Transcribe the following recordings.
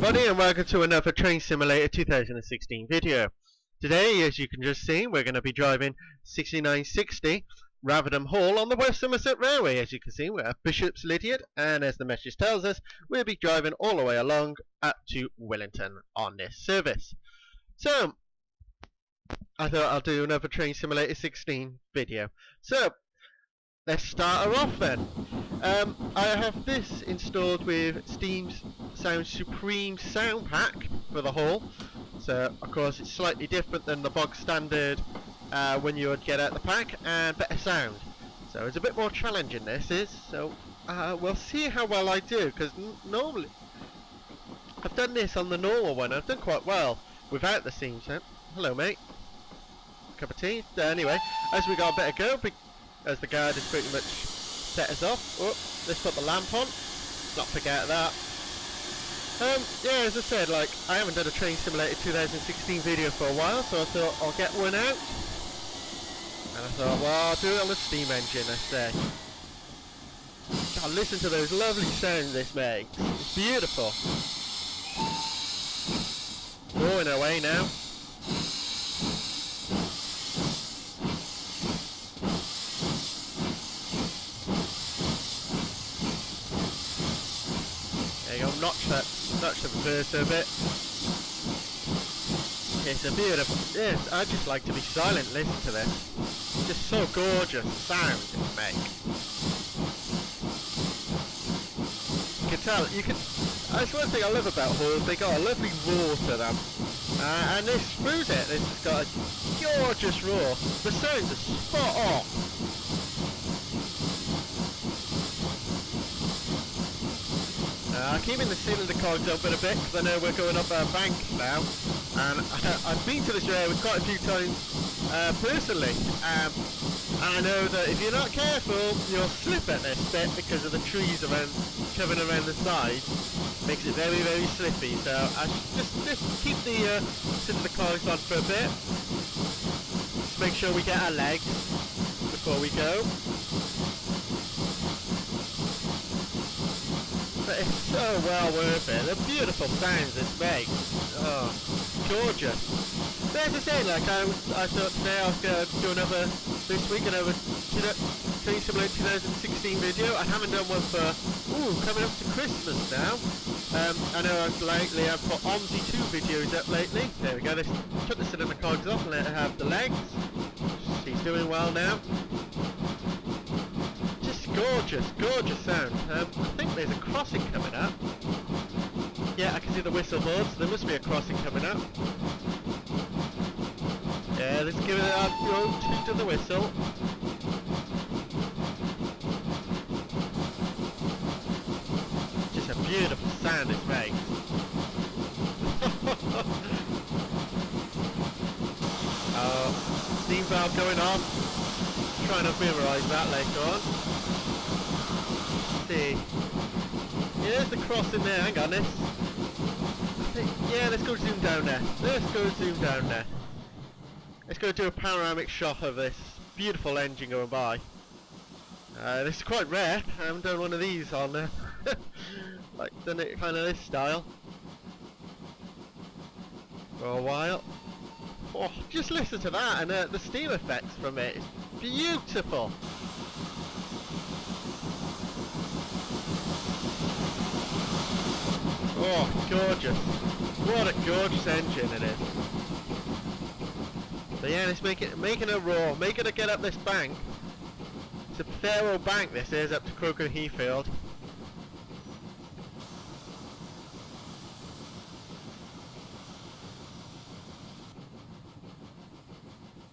everybody, and welcome to another Train Simulator 2016 video. Today, as you can just see, we're going to be driving 6960 Raveningham Hall on the West Somerset Railway. As you can see, we're at Bishops Lydeard, and as the message tells us, we'll be driving all the way along up to Williton on this service. So, I thought I'll do another Train Simulator 16 video. So, let's start her off then. I have this installed with Steam's Sound Supreme sound pack for the hall. So of course it's slightly different than the bog standard when you would get out the pack, and better sound. So it's a bit more challenging, this is. So we'll see how well I do, because normally I've done this on the normal one. I've done quite well without the Steam sound. Hello mate. Cup of tea. Anyway, as we got a bit of go, as the guard has pretty much set us off. Oh, let's put the lamp on. Not forget that. Yeah, as I said, like, I haven't done a Train Simulator 2016 video for a while, so I thought I'll get one out. And I thought, well, I'll do it on the steam engine, I say. God, listen to those lovely sounds this makes. It's beautiful. Going away now. Notch the reverse a bit. It's a beautiful. Yes, I just like to be silent. Listen to this. Just so gorgeous sound it makes. You can tell. You can. That's one thing I love about halls. They got a lovely roar to them, and this proves it. This has got a gorgeous roar. The sounds are spot on. Keeping the ceiling of the cogs open a bit, because I know we're going up our bank now, and I've been to this area quite a few times personally, and I know that if you're not careful, you'll slip at this bit because of the trees around, coming around the side. Makes it very, very slippy, so I should just keep the ceiling of the cogs on for a bit. Just make sure we get our legs before we go. But it's so well worth it. The beautiful sounds this makes. Oh, gorgeous. But as I say, like I thought today I was going to do another, this week, another Train Simulator 2016 video. I haven't done one for, coming up to Christmas now. I know lately I've put OMSI 2 videos up lately. There we go, let's put the cylinder cogs off and let her have the legs. She's doing well now. Gorgeous, gorgeous sound. I think there's a crossing coming up. Yeah, I can see the whistle boards. So there must be a crossing coming up. Yeah, let's give it a old toot of the whistle. Just a beautiful sound it makes. Steam valve going on. Trying to memorise that later on. See. Yeah, there's the crossing there. Hang on, this. Yeah, let's go zoom down there. Let's go zoom down there. Let's go do a panoramic shot of this beautiful engine going by. This is quite rare. I haven't done one of these on there. Like done it kind of this style for a while. Oh, just listen to that, and the steam effects from it. It's beautiful. Oh, gorgeous. What a gorgeous engine it is. So yeah, let's making a roar, making it get up this bank. It's a fair old bank this is, up to Croker Heathfield.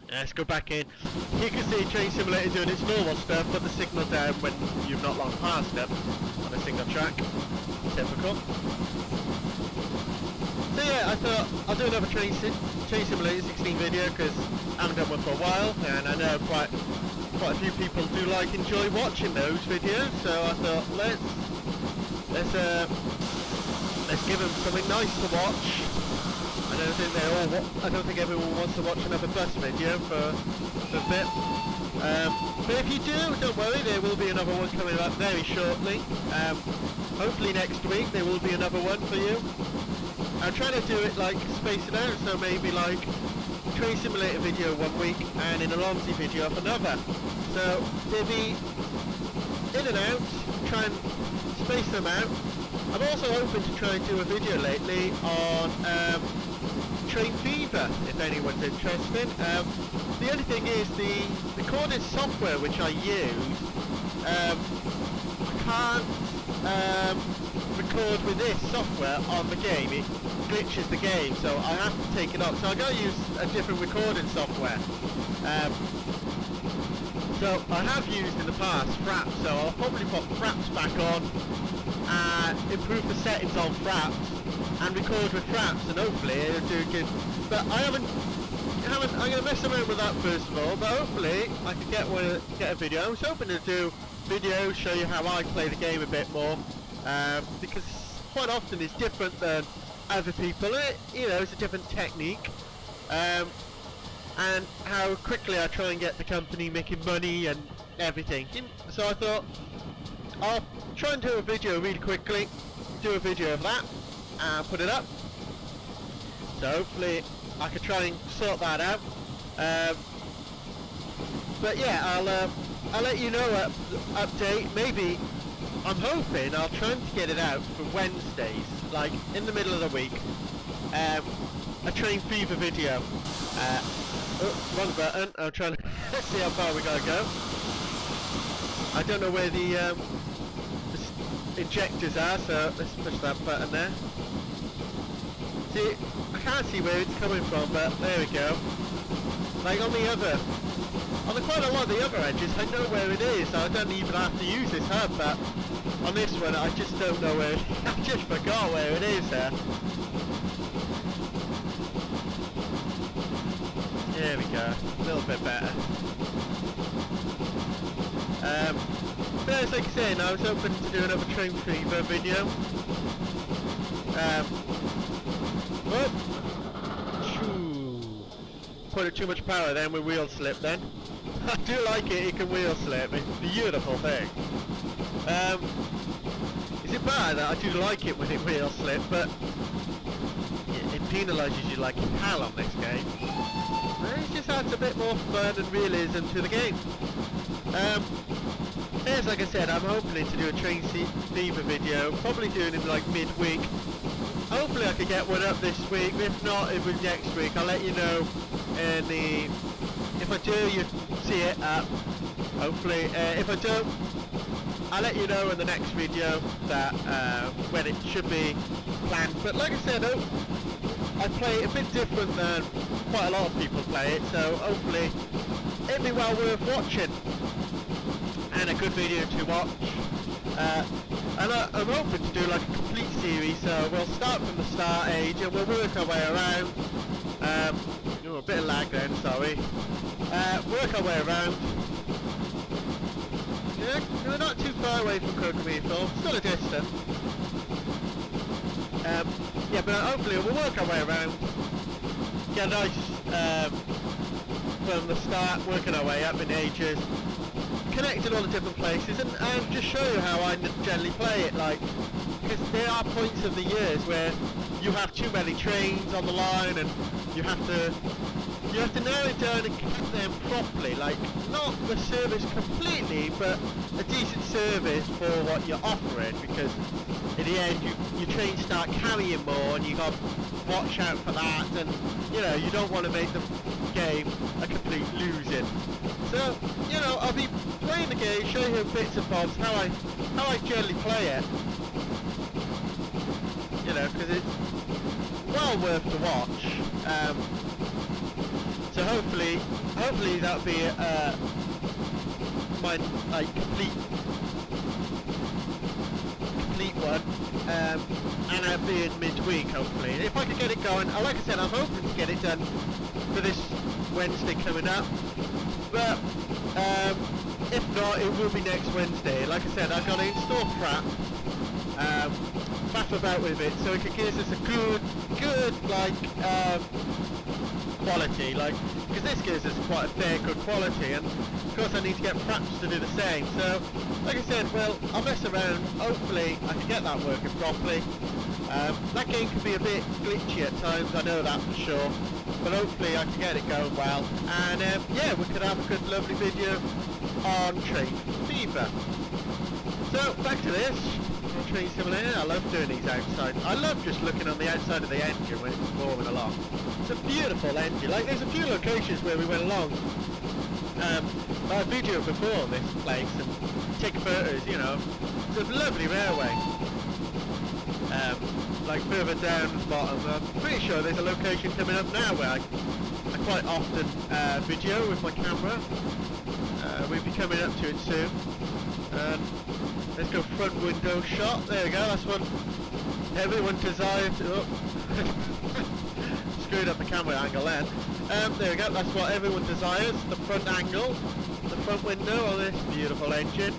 Let's go back in. You can see Train Simulator doing its normal stuff, put the signal down when you've not long passed it on a single track. Typical. So yeah, I thought I'll do another Train Simulator 16 video because I haven't done one for a while, and I know quite a few people do enjoy watching those videos. So I thought let's give them something nice to watch. I don't think everyone wants to watch another bus video for a bit. But if you do, don't worry, there will be another one coming up very shortly. Hopefully next week there will be another one for you. I'm trying to do it like space it out, so maybe like Train Simulator video one week and in a Dobbzy video of another. So they'll be in and out, try and space them out. I'm also hoping to try and do a video lately on Train Fever, if anyone's interested. The only thing is the recording software which I use, I can't record with this software on the game. It glitches the game, so I have to take it off. So I'm going to use a different recording software. So I have used in the past Fraps, so I'll probably put Fraps back on, improve the settings on Fraps, and record with Fraps, and hopefully it'll do good. But I'm going to mess around with that first of all, but hopefully I can get a video. I was hoping to do videos, show you how I play the game a bit more, because quite often it's different than other people. It's a different technique. And how quickly I try and get the company making money and everything. So I thought I'll try and do a video really quickly, do a video of that and put it up. So hopefully I can try and sort that out. But yeah, I'll let you know update. Maybe I'm hoping I'll try and get it out for Wednesdays, like in the middle of the week. A Train Fever video. Oh, wrong button. I'm trying to see how far we gotta go. I don't know where the injectors are, so let's push that button there. See, I can't see where it's coming from, but there we go. Like on quite a lot of the other edges, I know where it is, so I don't even have to use this hub, but on this one, I just don't know where I just forgot where it is there. There we go, a little bit better. But as like I say, I was hoping to do another Train Fever video. Put it too much power then with wheel slip then. I do like it can wheel slip, it's a beautiful thing. Is it bad that I do like it when it wheel slip, but it penalises you like hell on this game. It just adds a bit more fun and realism to the game. As like I said, I'm hoping to do a Train Fever video, probably doing it like midweek. Hopefully I can get one up this week. If not, it will be next week. I'll let you know if I do, you see it up. Hopefully, if I don't, I'll let you know in the next video that when it should be planned. But like I said, I play it a bit different than quite a lot of people play it, so hopefully it'll be well worth watching and a good video to watch. And I'm hoping to do like a complete series, so we'll start from the start age and we'll work our way around. A bit of lag then, sorry. Work our way around. Yeah, we're not too far away from Kirkmeathor, still a distance. Yeah, but hopefully we'll work our way around. Get a nice, from the start, working our way up in ages. Connecting all the different places and just show you how I generally play it, like, because there are points of the years where you have too many trains on the line and you have to narrow it down and keep them properly, like not the service completely but a decent service for what you're offering, because in the end your trains start carrying more and you got to watch out for that, and you don't want to make the game a complete losing. So I'll be playing the game, showing you bits and bobs how I generally play it, because it's well worth to watch. So hopefully that'll be my complete one, and I'll be in midweek hopefully. If I can get it going, like I said, I'm hoping to get it done for this Wednesday coming up, but if not, it will be next Wednesday. Like I said, I've got to install crap, faff about with it so it can give us a good quality, because this gives us quite a fair good quality, and of course I need to get Fraps to do the same. So like I said, well, I'll mess around, hopefully I can get that working properly. That game can be a bit glitchy at times, I know that for sure, but hopefully I can get it going well, and yeah, we could have a good lovely video on Train Fever. So back to this Train Simulator. I love doing these outside. I love just looking on the outside of the engine when it's moving along. It's a beautiful engine. Like, there's a few locations where we went along my video before this place and take photos, you know. It's a lovely railway. Like further down the bottom, I'm pretty sure there's a location coming up now where I quite often video with my camera. We'll be coming up to it soon. Let's go front window shot. There we go, that's what everyone desires. Oh. Screwed up the camera angle then. There we go, that's what everyone desires, the front angle, the front window on this beautiful engine.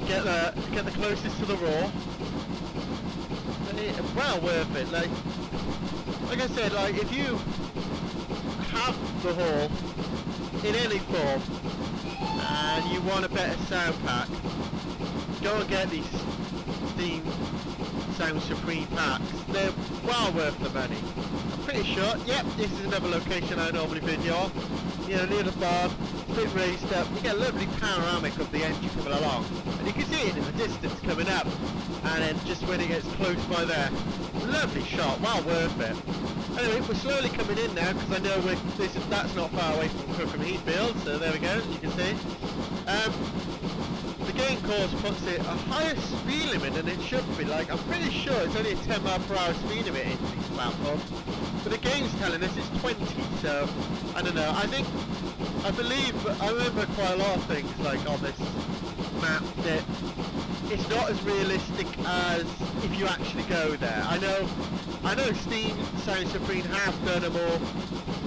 Get the closest to the roar. Well worth it. Like I said, like if you have the Hall in any form and you want a better sound pack, go and get these Steam Sound Supreme packs. They're well worth the money. I'm pretty sure. Yep, this is another location I normally video on. You know, near the barn, a bit raised up. You get a lovely panoramic of the engine coming along, and you can see it in the distance coming up. And then just when it gets close by there, lovely shot, well worth it. Anyway, we're slowly coming in now because I know that's not far away from Crookham Heathfield, so there we go, you can see. The game course puts it a higher speed limit than it should be. Like, I'm pretty sure it's only a 10 mph speed limit in these platforms, but the game's telling us it's 20, so I don't know. I remember quite a lot of things like on this map that it's not as realistic as if you actually go there. I know Steam Sound Supreme have done a more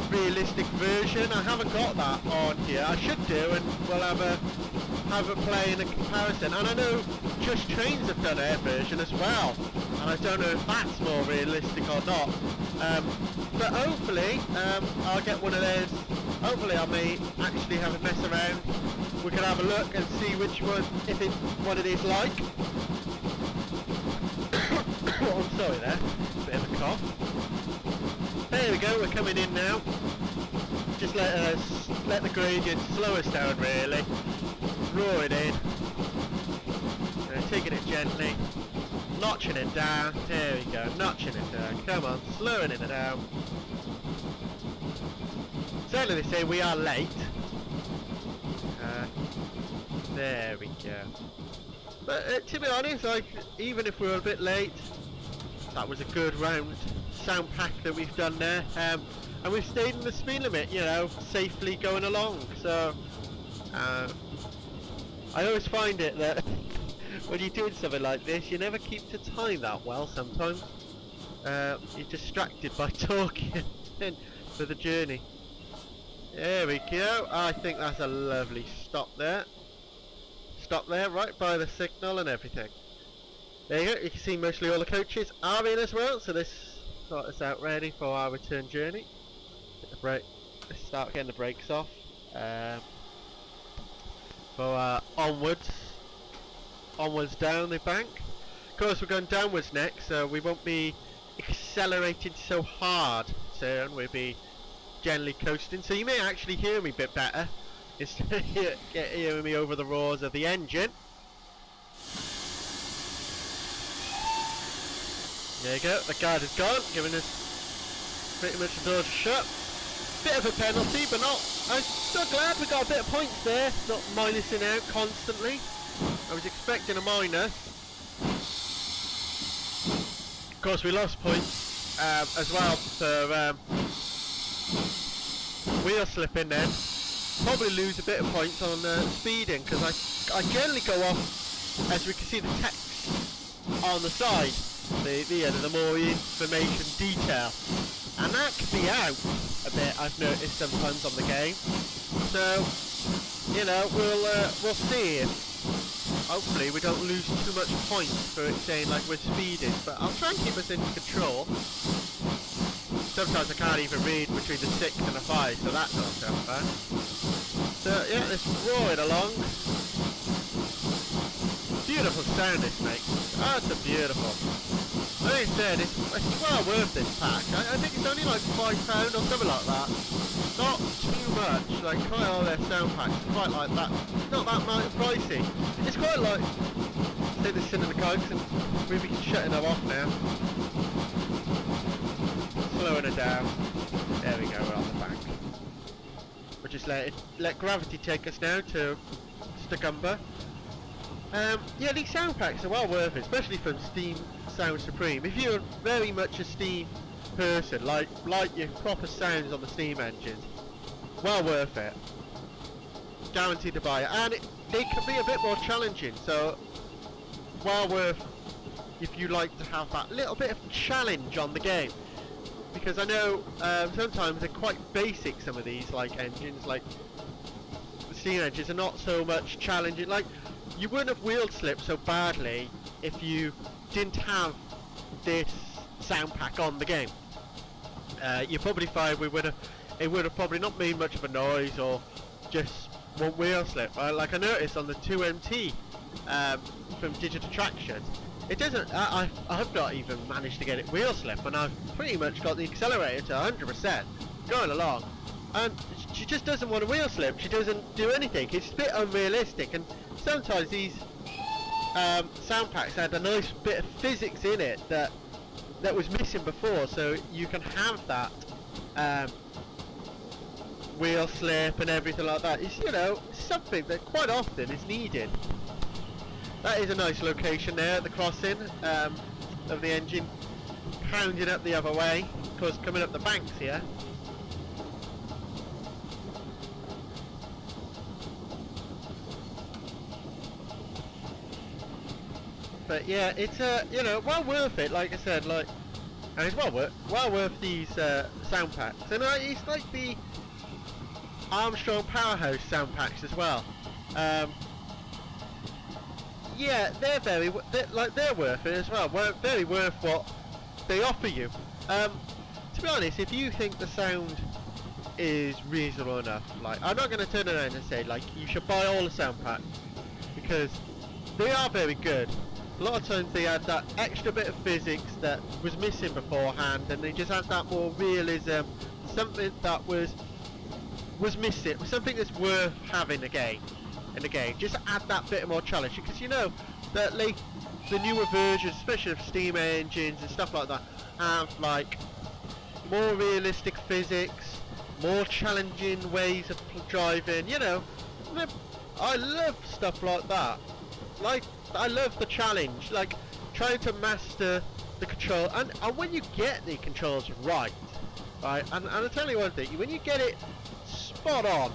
realistic version. I haven't got that on here. I should do, and we'll have a play in a comparison. And I know Just Trains have done their version as well, and I don't know if that's more realistic or not. But hopefully I'll get one of those. Hopefully I may actually have a mess around. We can have a look and see which one, if it's what it is like. Oh, I'm sorry there, bit of a cough. There we go, we're coming in now. Just let the gradient slow us down really. Roar it in. Taking it gently. Notching it down. There we go, notching it down. Come on, slowing it down. Certainly they say we are late. There we go. But to be honest, like, even if we were a bit late, that was a good round sound pack that we've done there. And we've stayed in the speed limit, you know, safely going along. So I always find it that when you're doing something like this, you never keep to time that well sometimes. You're distracted by talking for the journey. There we go. I think that's a lovely stop there. Stop there, right by the signal and everything. There you go. You can see mostly all the coaches are in as well. So this got us out ready for our return journey. Get the brake. Let's start getting the brakes off. For our onwards down the bank. Of course, we're going downwards next, so we won't be accelerating so hard soon. We'll be gently coasting, so you may actually hear me a bit better instead of hearing me over the roars of the engine. There you go, the guard is gone, giving us pretty much the door to shut. Bit of a penalty, but not. I'm so glad we got a bit of points there, not minusing out constantly. I was expecting a minus. Of course, we lost points as well for wheel slipping then. Probably lose a bit of points on speeding, because I generally go off, as we can see the text on the side, the more information detail, and that can be out a bit, I've noticed sometimes on the game. So, you know, we'll see. Hopefully we don't lose too much points for it saying like we're speeding, but I'll try and keep us in control. Sometimes I can't even read between the 6 and the 5, so that's not so bad. So yeah, let's roar it along. Beautiful sound this makes. Oh, it's a beautiful. Like I said, it's well worth this pack. I think it's only like £5 or something like that. Not too much. Like quite all their sound packs, quite like that. Not that much pricey. It's quite like. Take this in the cogs and maybe shutting them off now. Slowing her down. There we go. We're on the bank. We'll just let gravity take us now to Stacumber. Yeah, these sound packs are well worth it, especially from Steam Sound Supreme. If you're very much a Steam person, like your proper sounds on the Steam engines, well worth it. Guaranteed to buy it, and they can be a bit more challenging. So, well worth if you like to have that little bit of challenge on the game. Because I know sometimes they're quite basic. Some of these like engines, like the Steam engines, are not so much challenging. Like, you wouldn't have wheel slipped so badly if you didn't have this sound pack on the game. You probably find it would have probably not made much of a noise, or just one wheel slip. Like I noticed on the 2MT from Digital Traction, it doesn't. I've not even managed to get it wheel slip, and I've pretty much got the accelerator to 100% going along, and she just doesn't want to wheel slip. She doesn't do anything. It's a bit unrealistic, and sometimes these sound packs had a nice bit of physics in it that was missing before, so you can have that wheel slip and everything like that. It's, you know, something that quite often is needed. That is a nice location there at the crossing of the engine, pounding up the other way, of course coming up the banks here. But yeah, it's you know, well worth it. Like I said, like, and it's well worth these sound packs. And it's like the Armstrong Powerhouse sound packs as well. Yeah, they're worth it as well. Very worth what they offer you. To be honest, if you think the sound is reasonable enough, like, I'm not going to turn around and say like you should buy all the sound packs, because they are very good. A lot of times they add that extra bit of physics that was missing beforehand, and they just add that more realism, something that was missing, something that's worth having again in the game. Just add that bit more challenge, because you know that the newer versions, especially of Steam engines and stuff like that, have like more realistic physics, more challenging ways of driving. You know, I love stuff like that. Like, I love the challenge, like trying to master the control, and when you get the controls right, and I'll tell you one thing, when you get it spot on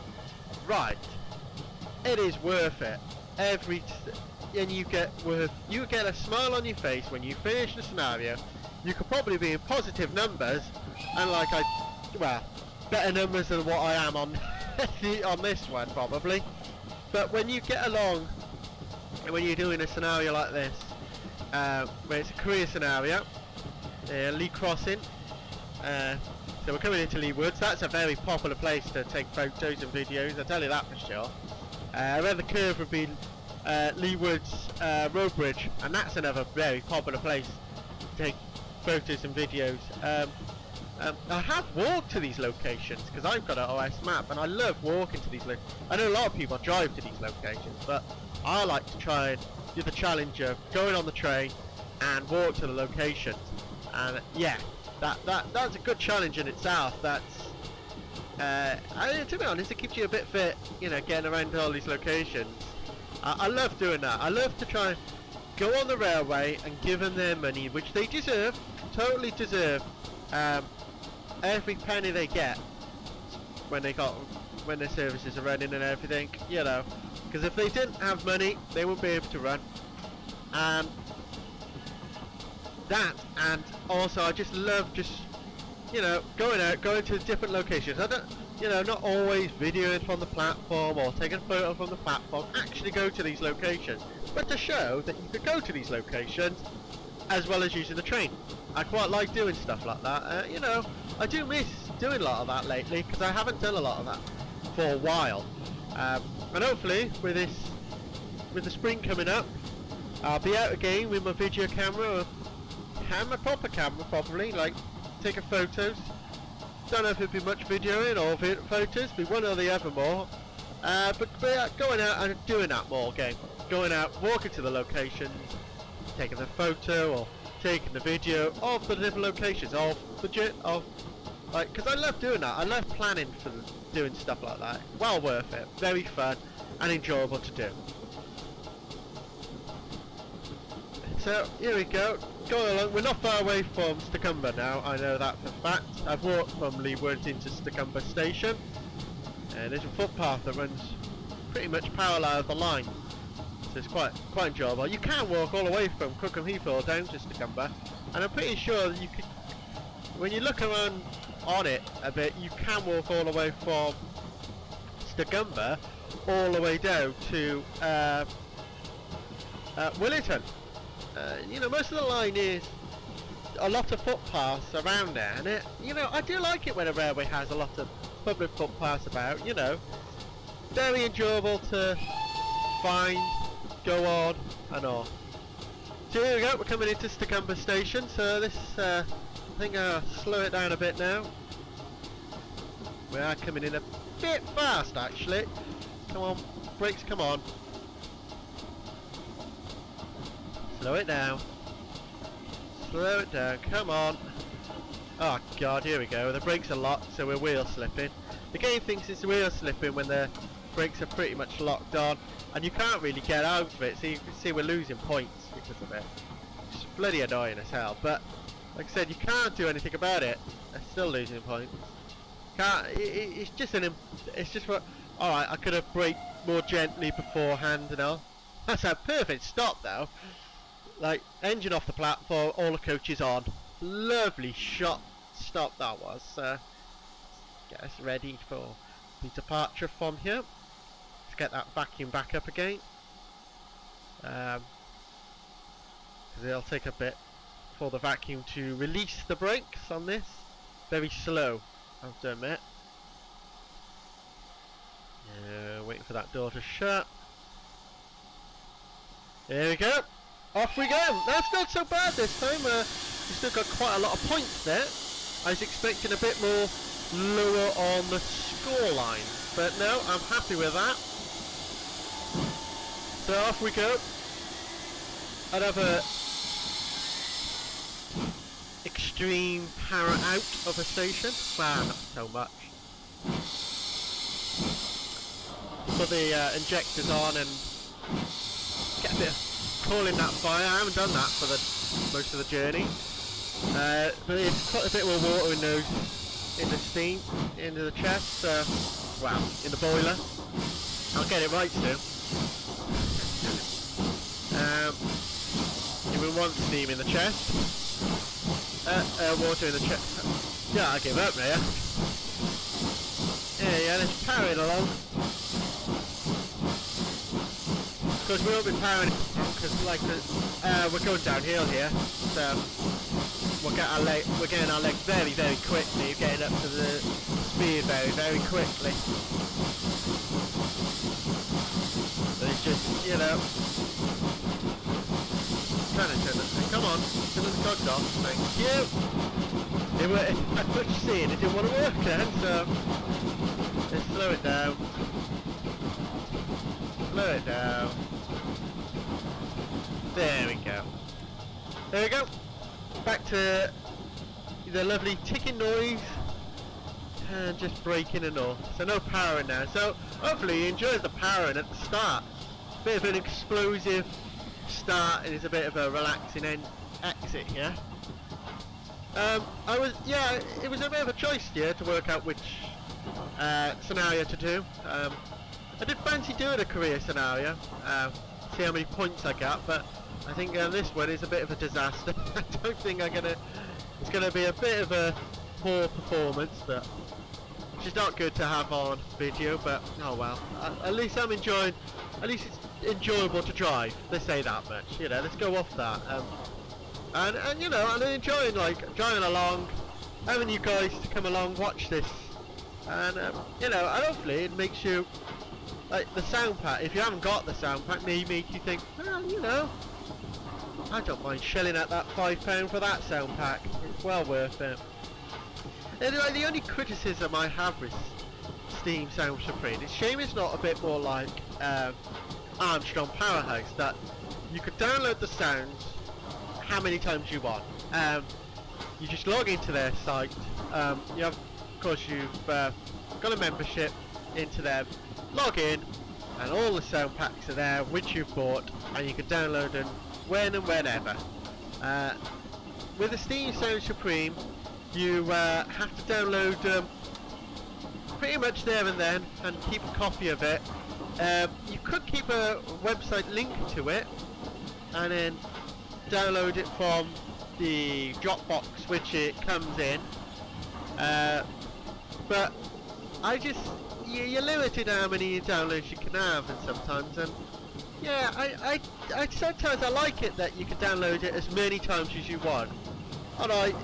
right, it is worth it. And you get a smile on your face when you finish the scenario. You could probably be in positive numbers, and like better numbers than what I am on on this one probably. But when you get along, and when you're doing a scenario like this, where it's a career scenario, Lee Crossing, so we're coming into Lee Woods. That's a very popular place to take photos and videos, I'll tell you that for sure. Around the curve would be Lee Woods Road Bridge, and that's another very popular place to take photos and videos. I have walked to these locations because I've got an OS map, and I love walking to these locations. I know a lot of people drive to these locations, but I like to try and do the challenge of going on the train and walk to the locations. And yeah, that's a good challenge in itself. That's to be honest, it keeps you a bit fit, you know, getting around to all these locations. I love doing that. I love to try and go on the railway and give them their money, which they deserve, totally deserve. Every penny they get when their services are running and everything, you know. Because if they didn't have money, they wouldn't be able to run. And also I just love you know, going to different locations. I don't, you know, not always videoing from the platform or taking a photo from the platform. Actually go to these locations, but to show that you could go to these locations as well as using the train. I quite like doing stuff like that. You know, I do miss doing a lot of that lately, because I haven't done a lot of that for a while. And hopefully with the spring coming up, I'll be out again with my video camera, camera, proper camera probably, like taking photos. Don't know if it'd be much videoing or photos, be one or the other more. But going out and doing that more again. Going out, walking to the locations, taking the photo or taking the video of the different locations, of like, because I love doing that. I love planning for doing stuff like that. Well worth it, very fun and enjoyable to do. So here we go, going along. We're not far away from Sticumber now, I know that for a fact. I've walked from Williton to Sticumber station, and there's a footpath that runs pretty much parallel with the line, so it's quite enjoyable. You can walk all the way from Crookham Heath down to Sticumber, and I'm pretty sure that you could, when you look around on it a bit, you can walk all the way from Sticumber all the way down to Williton. You know, most of the line is a lot of footpaths around there, and you know, I do like it when a railway has a lot of public footpaths about. You know, very enjoyable to find, go on, and all. So here we go. We're coming into Sticumber station. So this, I think I'll slow it down a bit now. We are coming in a bit fast, actually. Come on, brakes, come on. Slow it down. Slow it down, come on. Oh god, here we go. The brakes are locked, so we're wheel slipping. The game thinks it's wheel slipping when the brakes are pretty much locked on, and you can't really get out of it, so you can see we're losing points because of it. It's bloody annoying as hell, but like I said, you can't do anything about it. I'm still losing points. It's just what. Alright, I could have braked more gently beforehand and all. That's a perfect stop though. Like, engine off the platform, all the coaches on. Lovely stop that was. Get us ready for the departure from here. Let's get that vacuum back up again. Because it'll take a bit for the vacuum to release the brakes on this. Very slow, I have to admit. Waiting for that door to shut. There we go. Off we go! That's not so bad this time. We still got quite a lot of points there. I was expecting a bit more lower on the scoreline, but no, I'm happy with that. So off we go. Another extreme power out of a station. Wow, not so much. Put the injectors on and get a bit of calling that fire. I haven't done that for most of the journey, but it's quite a bit more water in the steam, into the chest, well, in the boiler. I'll get it right soon. We want steam in the chest, water in the chest. Yeah, I give up there. Yeah, let's power it along. Because we won't be powering it because like we're going downhill here, so we're getting our legs very quickly, getting up to the speed very quickly. So it's just, you know, trying to turn the thing. Come on, turn the cogs off. Thank you. I was seeing it didn't want to work then, so let's slow it down. Slow it down. There we go. There we go. Back to the lovely ticking noise and just braking and all. So no powering now. So hopefully you enjoyed the powering at the start. Bit of an explosive start and it's a bit of a relaxing exit, yeah. It was a bit of a choice here to work out which scenario to do. I did fancy doing a career scenario, see how many points I got, but I think this one is a bit of a disaster. I don't think it's gonna be a bit of a poor performance, but which is not good to have on video, but oh well. At least I'm enjoying, at least it's enjoyable to drive, let's say that much, you know, let's go off that. And you know, I'm enjoying like driving along, having you guys to come along, watch this, and you know, and hopefully it makes you, like the sound pack, if you haven't got the sound pack, maybe make you think, well, you know, I don't mind shelling out that £5 for that sound pack. It's well worth it. Anyway, the only criticism I have with Steam Sound Supreme, it's a shame it's not a bit more like Armstrong Powerhouse, that you could download the sounds how many times you want. You just log into their site. You have, of course, you've got a membership into them. Log in, and all the sound packs are there which you've bought, and you can download them when and whenever. With the Steam Sound Supreme, you have to download them pretty much there and then, and keep a copy of it. You could keep a website link to it, and then download it from the Dropbox which it comes in. But you're limited how many downloads you can have, and sometimes, and yeah, I sometimes I like it that you can download it as many times as you want. Alright,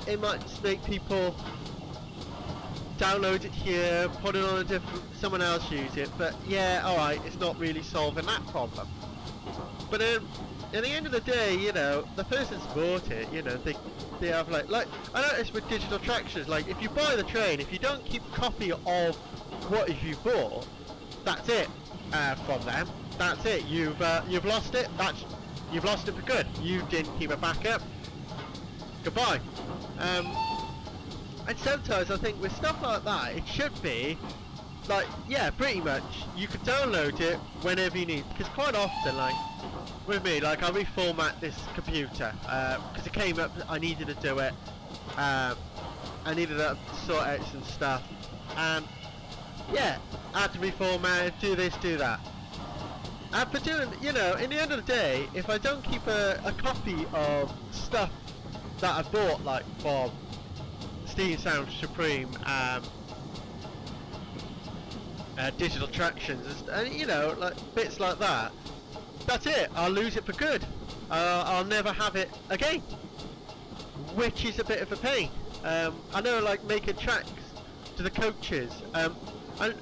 it might just make people download it here, put it on a different, someone else use it, but yeah, alright, it's not really solving that problem. But at the end of the day, you know, the person's bought it, you know, they have like I noticed with digital tractions, like if you buy the train, if you don't keep a copy of what you bought, that's it from them. That's it. You've lost it. You've lost it for good. You didn't keep a backup. Goodbye. And sometimes I think with stuff like that, it should be like, yeah, pretty much you could download it whenever you need. Because quite often, like with me, like I reformat this computer because it came up, I needed to do it. I needed to sort out some stuff, and yeah, I had to reformat it, do this, do that. And for doing, you know, in the end of the day, if I don't keep a copy of stuff that I bought, like from Steam Sound Supreme, digital tractions, and you know, like bits like that, that's it. I'll lose it for good. I'll never have it again, which is a bit of a pain. I know, like making tracks to the coaches, and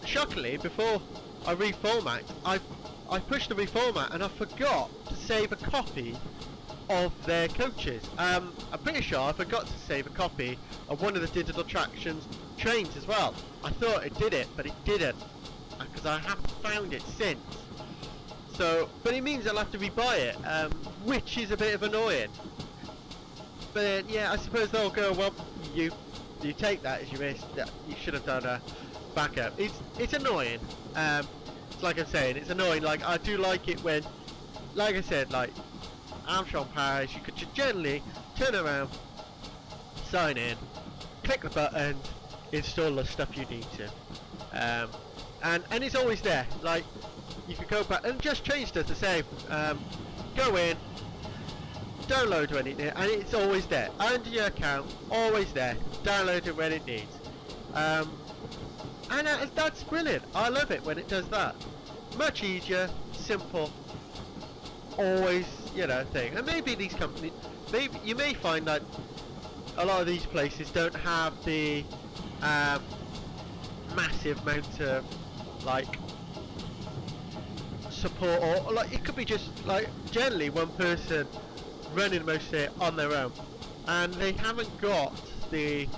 shockingly, before I reformat, I pushed the reformat and I forgot to save a copy of their coaches. I'm pretty sure I forgot to save a copy of one of the digital tractions trains as well. I thought it did it, but it didn't, because I haven't found it since. So, but it means I'll have to rebuy it, which is a bit of annoying. But yeah, I suppose they'll go, well, you take that as you missed. You should have done a backup. It's annoying. Like I'm saying, it's annoying. Like I do like it when, like I said, like Armstrong Parish, you could just gently turn around, sign in, click the button, install the stuff you need to, and it's always there. Like you could go back and just change stuff to say, go in, download when it needs, and it's always there under your account, always there. Download it when it needs. And that's brilliant. I love it when it does that. Much easier, simple, always, you know, thing. And maybe these companies, maybe you may find that a lot of these places don't have the massive amount of like support, or like it could be just like generally one person running most of it on their own, and they haven't got the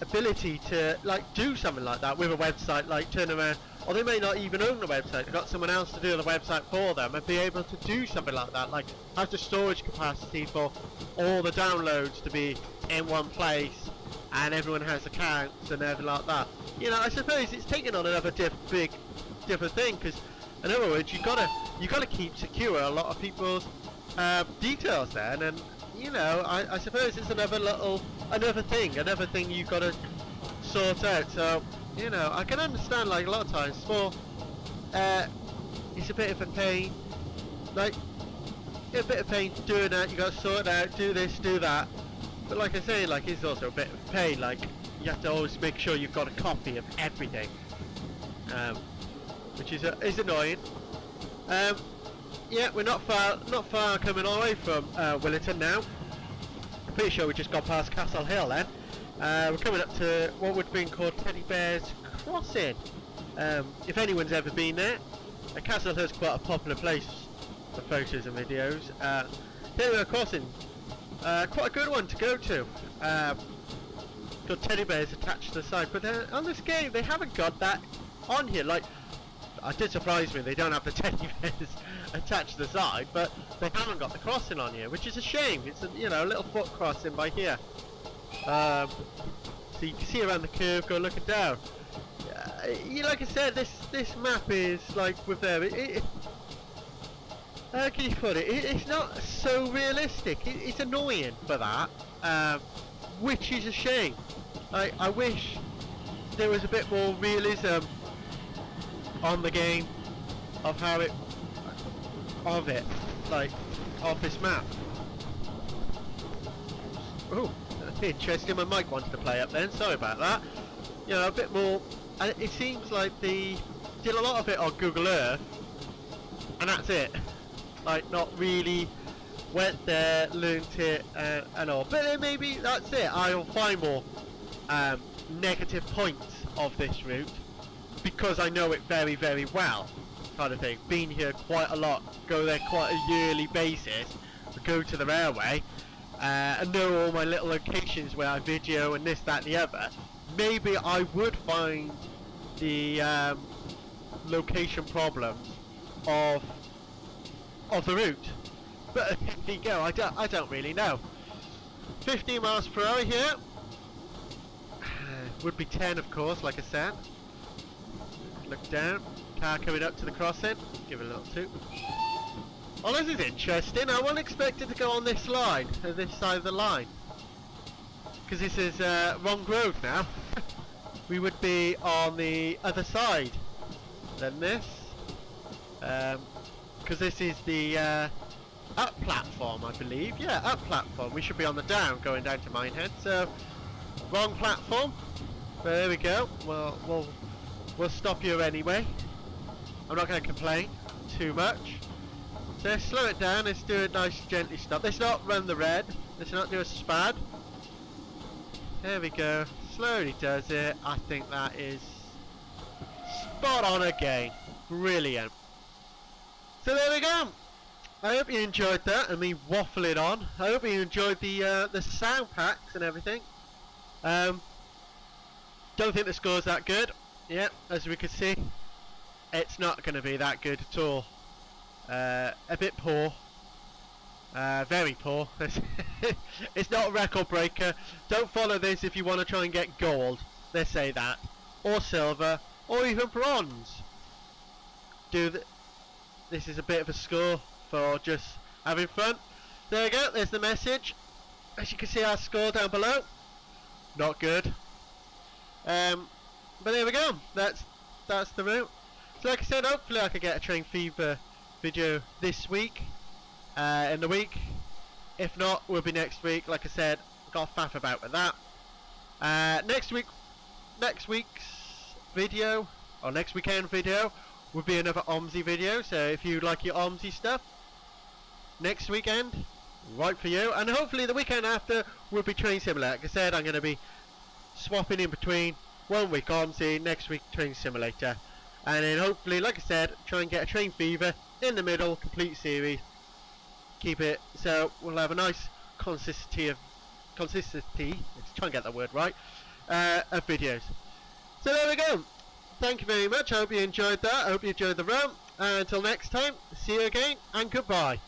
ability to like do something like that with a website, like turn around, or they may not even own the website. They've got someone else to do the website for them and be able to do something like that, like have the storage capacity for all the downloads to be in one place, and everyone has accounts and everything like that. You know, I suppose it's taking on another big different thing, because in other words, you gotta keep secure a lot of people's details there, and then, you know, I suppose it's another thing you've got to sort out. So, you know, I can understand, like a lot of times, it's a bit of a pain, like a bit of pain doing that. You got to sort it out, do this, do that. But like I say, like it's also a bit of pain. Like you have to always make sure you've got a copy of everything, which is annoying. Yeah, we're not far coming all the way from Williton now. I'm pretty sure we just got past Castle Hill then. We're coming up to what would have been called Teddy Bear's Crossing. If anyone's ever been there, Castle Hill's quite a popular place the photos and videos. Railway crossing, quite a good one to go to. Got teddy bears attached to the side, but on this game they haven't got that on here. Like, it did surprise me they don't have the teddy bears attached to the side, but they haven't got the crossing on here, which is a shame. It's a, you know, a little foot crossing by here. So you can see around the curve, go looking down. Like I said, this map is like with them. How can you put it? It's not so realistic. It's annoying for that, which is a shame. I wish there was a bit more realism on the game of how it, like, of this map. Oh, interesting. My mic wanted to play up then. Sorry about that. You know, a bit more. It seems like they did a lot of it on Google Earth, and that's it. Like, not really went there, learnt it, and all. But then maybe that's it. I'll find more negative points of this route because I know it very, very well, kind of thing. Been here quite a lot, go there quite a yearly basis, go to the railway, and know all my little locations where I video and this, that, and the other. Maybe I would find the location problems of the route, but there you go. I don't really know. 15 miles per hour here. Would be 10, of course, like I said. Look down. Car coming up to the crossing. Give it a little toot. Oh, this is interesting. I wasn't expected to go on this line, this side of the line, because this is wrong road now. We would be on the other side than this, because this is the up platform, I believe. Yeah, up platform. We should be on the down, going down to Minehead. So wrong platform. But there we go. Well, we'll stop you anyway. I'm not going to complain too much. So let's slow it down. Let's do a nice gently stop. Let's not run the red. Let's not do a spad. There we go. Slowly does it. I think that is spot on again. Brilliant. So there we go. I hope you enjoyed that and me waffling on. I hope you enjoyed the sound packs and everything. Don't think the score's that good. Yeah, as we can see, it's not going to be that good at all. A bit poor. Very poor. It's not a record breaker. Don't follow this if you want to try and get gold. Let's say that. Or silver. Or even bronze. This is a bit of a score for just having fun. There we go. There's the message. As you can see, our score down below. Not good. But there we go. That's the route. So like I said, hopefully I could get a Train Fever video this week. In the week. If not, will be next week. Like I said, got to faff about with that. Next week's video, or next weekend video, will be another OMSI video. So if you like your OMSI stuff, next weekend, right for you. And hopefully the weekend after will be Train Simulator. Like I said, I'm going to be swapping in between. 1 week OMSI, next week Train Simulator. And then hopefully, like I said, try and get a Train Fever in the middle, complete series. Keep it so we'll have a nice consistency, let's try and get that word right, of videos. So there we go. Thank you very much. I hope you enjoyed that. I hope you enjoyed the run. Until next time, see you again and goodbye.